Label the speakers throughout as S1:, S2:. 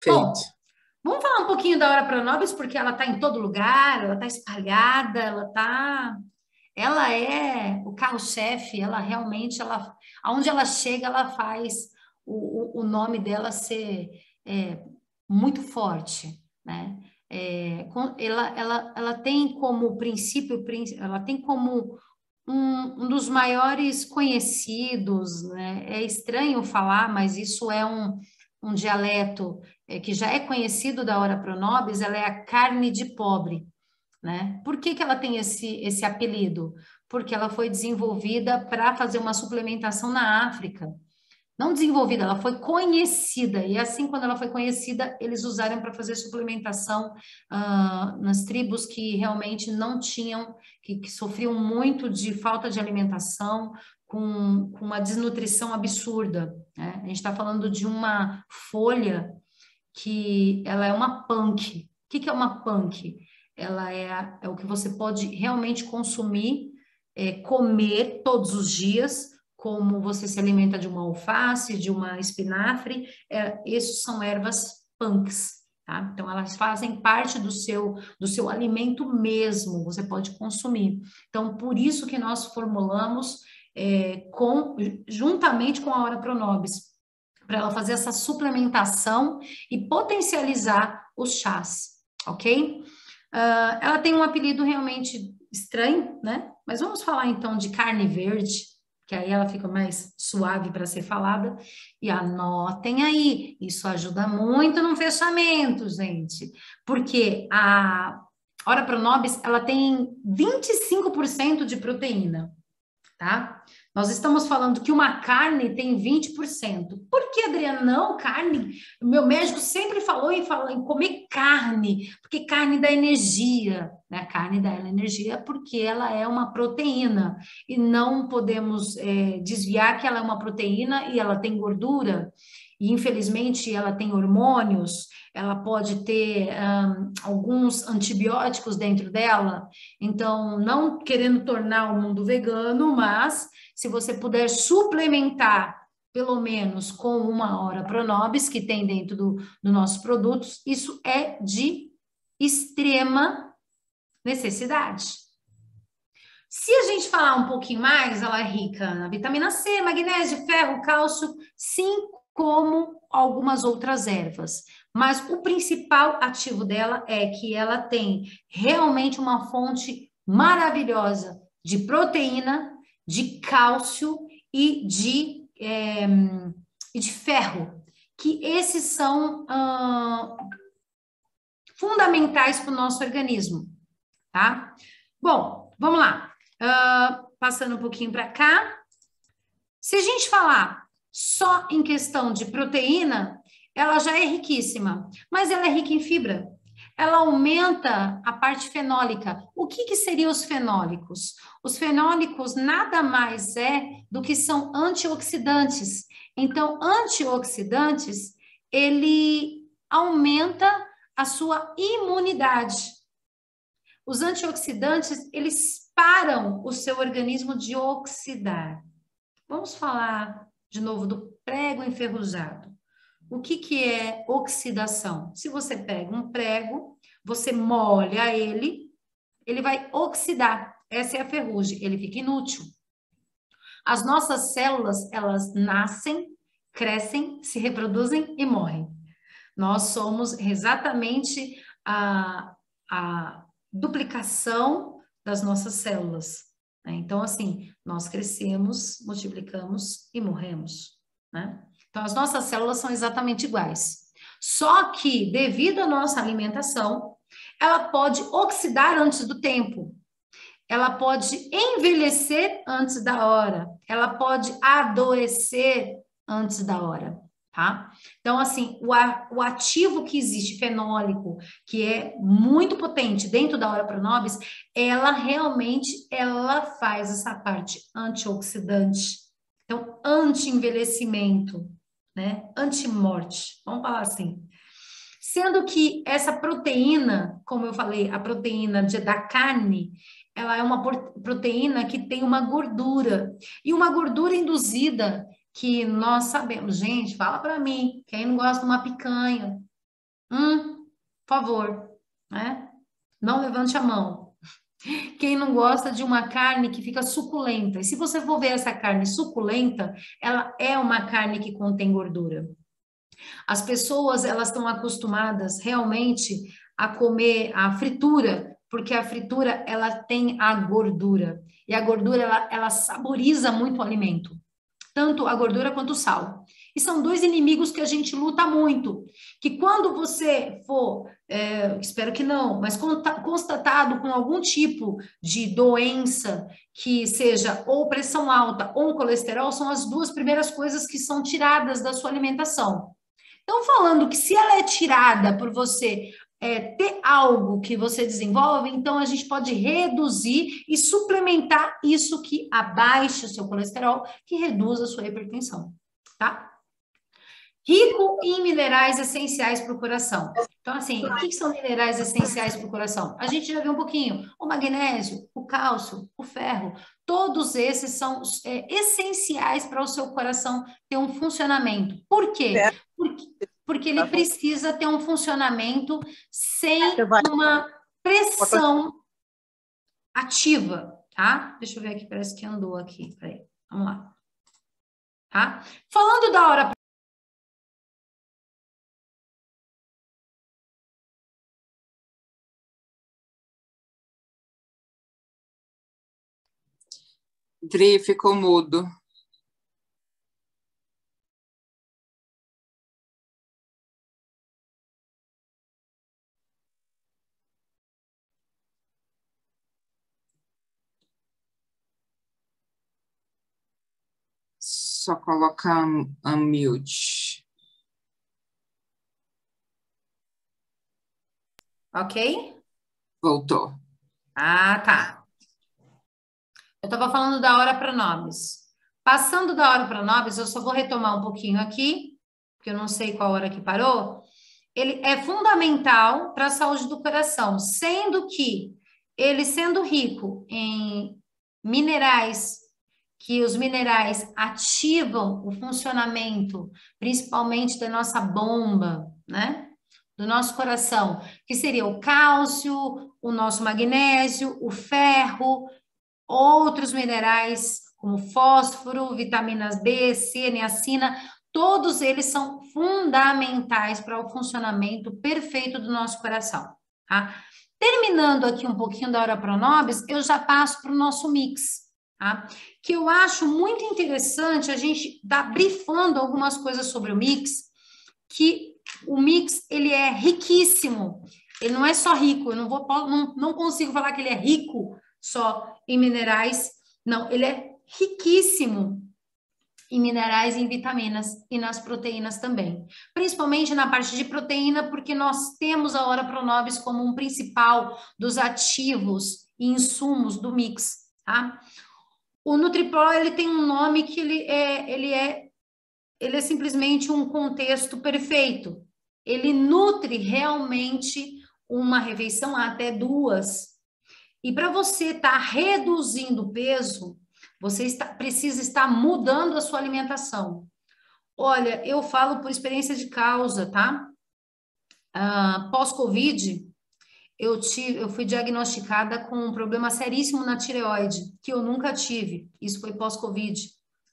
S1: Feito.
S2: Bom, vamos falar um pouquinho da Hora Pronobis, porque ela está em todo lugar, ela está espalhada, ela é o carro-chefe, ela realmente, aonde ela chega, ela faz o nome dela ser é, muito forte, né? Ela tem como princípio, ela tem como um dos maiores conhecidos, né? É estranho falar, mas isso é um dialeto que já é conhecido da Hora Pronobis, ela é a carne de pobre, né? Por que que ela tem esse apelido? Porque ela foi desenvolvida para fazer uma suplementação na África. Não desenvolvida, ela foi conhecida. E assim, quando ela foi conhecida, eles usaram para fazer suplementação nas tribos que realmente não tinham, que sofriam muito de falta de alimentação, com uma desnutrição absurda, né? A gente está falando de uma folha que ela é uma punk. O que que é uma punk? Ela é o que você pode realmente consumir, comer todos os dias, como você se alimenta de uma alface, de uma espinafre, esses são ervas punks, tá? Então, elas fazem parte do seu alimento mesmo, você pode consumir. Então, por isso que nós formulamos juntamente com a Hora Pronobis, para ela fazer essa suplementação e potencializar os chás, ok? Ela tem um apelido realmente estranho, né? Mas vamos falar então de carne verde, que aí ela fica mais suave para ser falada. E anotem aí, isso ajuda muito no fechamento, gente, porque a Ora Pronobis, ela tem 25% de proteína, tá? Nós estamos falando que uma carne tem 20%. Por que, Adriana? Não, carne. Meu médico sempre falou em comer carne, porque carne dá energia, né? A carne dá energia porque ela é uma proteína e não podemos desviar que ela é uma proteína e ela tem gordura. E infelizmente ela tem hormônios, ela pode ter alguns antibióticos dentro dela, então, não querendo tornar o mundo vegano, mas se você puder suplementar, pelo menos com uma hora Pronobis, que tem dentro dos nossos produtos, isso é de extrema necessidade. Se a gente falar um pouquinho mais, ela é rica na vitamina C, magnésio, ferro, cálcio, sim, como algumas outras ervas. Mas o principal ativo dela é que ela tem realmente uma fonte maravilhosa de proteína, de cálcio e de ferro, que esses são fundamentais para o nosso organismo, tá? Bom, vamos lá. Passando um pouquinho para cá. Se a gente falar só em questão de proteína, ela já é riquíssima, mas ela é rica em fibra. Ela aumenta a parte fenólica. O que que seriam os fenólicos? Os fenólicos nada mais do que são antioxidantes. Então, antioxidantes, ele aumenta a sua imunidade. Os antioxidantes, eles param o seu organismo de oxidar. Vamos falar de novo do prego enferrujado. O que que é oxidação? Se você pega um prego, você molha ele, ele vai oxidar. Essa é a ferrugem, ele fica inútil. As nossas células, elas nascem, crescem, se reproduzem e morrem. Nós somos exatamente a duplicação das nossas células, né? Então, assim, nós crescemos, multiplicamos e morremos, né? Então, as nossas células são exatamente iguais. Só que, devido à nossa alimentação, ela pode oxidar antes do tempo, ela pode envelhecer antes da hora, ela pode adoecer antes da hora, tá? Então, assim, o ativo que existe, fenólico, que é muito potente dentro da Hora Pronobis, ela realmente, ela faz essa parte antioxidante, então, anti-envelhecimento, né? Anti-morte, vamos falar assim. Sendo que essa proteína, como eu falei, a proteína da carne, ela é uma proteína que tem uma gordura, e uma gordura induzida, que nós sabemos, gente, fala para mim, quem não gosta de uma picanha, Por favor, né? Não levante a mão. Quem não gosta de uma carne que fica suculenta? E se você for ver essa carne suculenta, ela é uma carne que contém gordura. As pessoas, elas estão acostumadas realmente a comer a fritura, porque a fritura, ela tem a gordura. E a gordura, ela saboriza muito o alimento. Tanto a gordura quanto o sal. E são dois inimigos que a gente luta muito. Que quando você for, espero que não, mas constatado com algum tipo de doença, que seja ou pressão alta ou colesterol, são as duas primeiras coisas que são tiradas da sua alimentação. Então, falando que se ela é tirada por você ter algo que você desenvolve, então a gente pode reduzir e suplementar isso que abaixa o seu colesterol, que reduz a sua hipertensão, tá? Rico em minerais essenciais para o coração. Então, assim, o que são minerais essenciais para o coração? A gente já viu um pouquinho. O magnésio, o cálcio, o ferro, todos esses são essenciais para o seu coração ter um funcionamento. Por quê? Porque ele precisa ter um funcionamento sem uma pressão ativa, tá? Deixa eu ver aqui, parece que andou aqui. Peraí, vamos lá. Tá? Falando da hora...
S1: Dri, ficou mudo. Só coloca unmute.
S2: Ok?
S1: Voltou.
S2: Ah, tá. Eu estava falando da hora pronobis. Passando da hora pronobis, eu só vou retomar um pouquinho aqui, porque eu não sei qual hora que parou. Ele é fundamental para a saúde do coração, sendo que ele sendo rico em minerais, que os minerais ativam o funcionamento, principalmente da nossa bomba, né? Do nosso coração, que seria o cálcio, o nosso magnésio, o ferro, outros minerais como fósforo, vitaminas B, C, niacina, todos eles são fundamentais para o funcionamento perfeito do nosso coração, tá? Terminando aqui um pouquinho da hora pronobis, eu já passo para o nosso mix, tá? Que eu acho muito interessante a gente estar brifando algumas coisas sobre o mix, que o mix, ele é riquíssimo, ele não é só rico, eu não consigo falar que ele é rico só em minerais, não, ele é riquíssimo em minerais e em vitaminas e nas proteínas também. Principalmente na parte de proteína, porque nós temos a Ora Pronobis como um principal dos ativos e insumos do mix, tá? O NutriPro, ele tem um nome que ele é simplesmente um contexto perfeito. Ele nutre realmente uma refeição, até duas. E para você estar reduzindo o peso, você precisa estar mudando a sua alimentação. Olha, eu falo por experiência de causa, tá? Pós-Covid, eu fui diagnosticada com um problema seríssimo na tireoide, que eu nunca tive. Isso foi pós-Covid,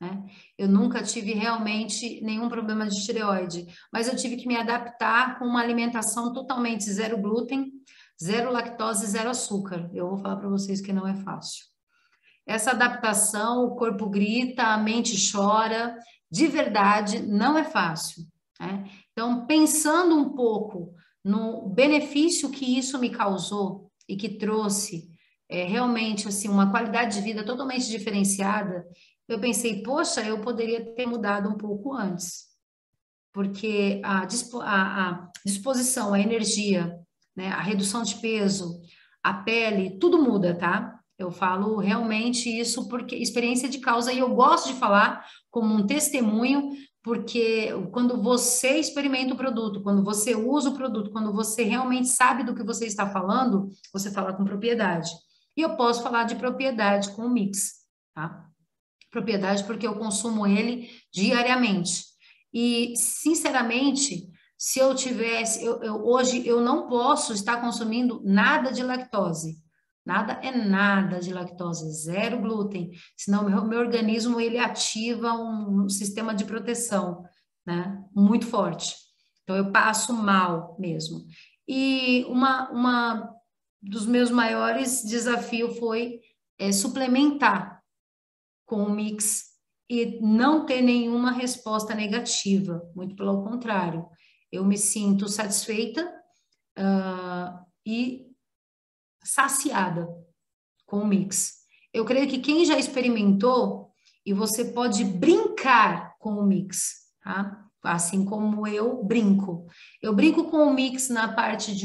S2: né? Eu nunca tive realmente nenhum problema de tireoide, mas eu tive que me adaptar com uma alimentação totalmente zero glúten, zero lactose, zero açúcar. Eu vou falar para vocês que não é fácil. Essa adaptação, o corpo grita, a mente chora, de verdade, não é fácil, né? Então, pensando um pouco no benefício que isso me causou e que trouxe realmente assim uma qualidade de vida totalmente diferenciada, eu pensei, poxa, eu poderia ter mudado um pouco antes, porque a disposição, a energia, né, a redução de peso, a pele, tudo muda, tá? Eu falo realmente isso porque experiência de causa, e eu gosto de falar como um testemunho, porque quando você experimenta o produto, quando você usa o produto, quando você realmente sabe do que você está falando, você fala com propriedade. E eu posso falar de propriedade com o mix, tá? Propriedade porque eu consumo ele diariamente. E, sinceramente, Se eu tivesse, hoje eu não posso estar consumindo nada de lactose. Nada é nada de lactose, zero glúten. Senão meu organismo ele ativa um sistema de proteção, né? Muito forte. Então eu passo mal mesmo. E uma dos meus maiores desafios foi suplementar com o mix e não ter nenhuma resposta negativa, muito pelo contrário. Eu me sinto satisfeita e saciada com o mix. Eu creio que quem já experimentou, e você pode brincar com o mix, tá? Assim como eu brinco. Eu brinco com o mix na parte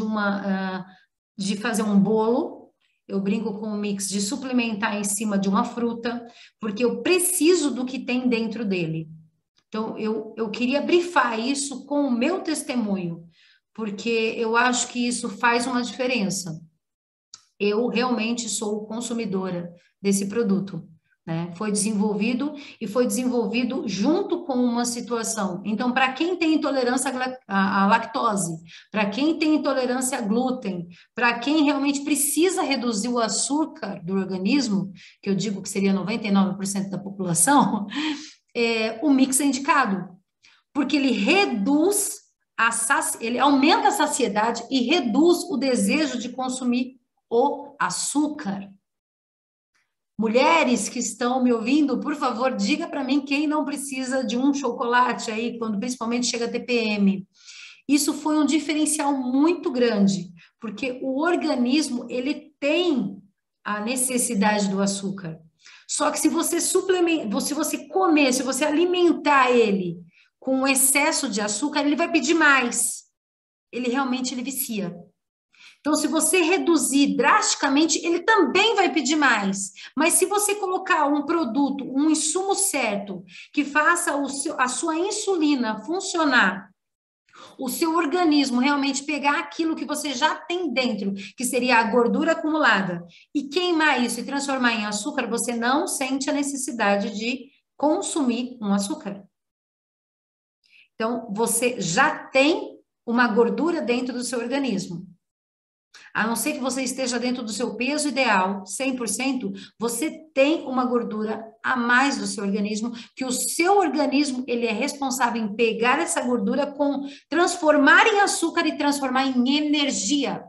S2: de fazer um bolo, eu brinco com o mix de suplementar em cima de uma fruta, porque eu preciso do que tem dentro dele. Então, eu queria brifar isso com o meu testemunho, porque eu acho que isso faz uma diferença. Eu realmente sou consumidora desse produto, né? Foi desenvolvido junto com uma situação. Então, para quem tem intolerância à lactose, para quem tem intolerância a glúten, para quem realmente precisa reduzir o açúcar do organismo, que eu digo que seria 99% da população, o mix é indicado, porque ele reduz ele aumenta a saciedade e reduz o desejo de consumir o açúcar. Mulheres que estão me ouvindo, por favor, diga para mim quem não precisa de um chocolate aí, quando principalmente chega a TPM. Isso foi um diferencial muito grande, porque o organismo, ele tem a necessidade do açúcar. Só que se você se você comer, se você alimentar ele com excesso de açúcar, ele vai pedir mais. Ele realmente vicia. Então, se você reduzir drasticamente, ele também vai pedir mais. Mas se você colocar um produto, um insumo certo, que faça a sua insulina funcionar, o seu organismo realmente pegar aquilo que você já tem dentro, que seria a gordura acumulada, e queimar isso e transformar em açúcar, você não sente a necessidade de consumir um açúcar. Então, você já tem uma gordura dentro do seu organismo. A não ser que você esteja dentro do seu peso ideal, 100%, você tem uma gordura a mais do seu organismo, que o seu organismo, ele é responsável em pegar essa gordura, transformar em açúcar e transformar em energia.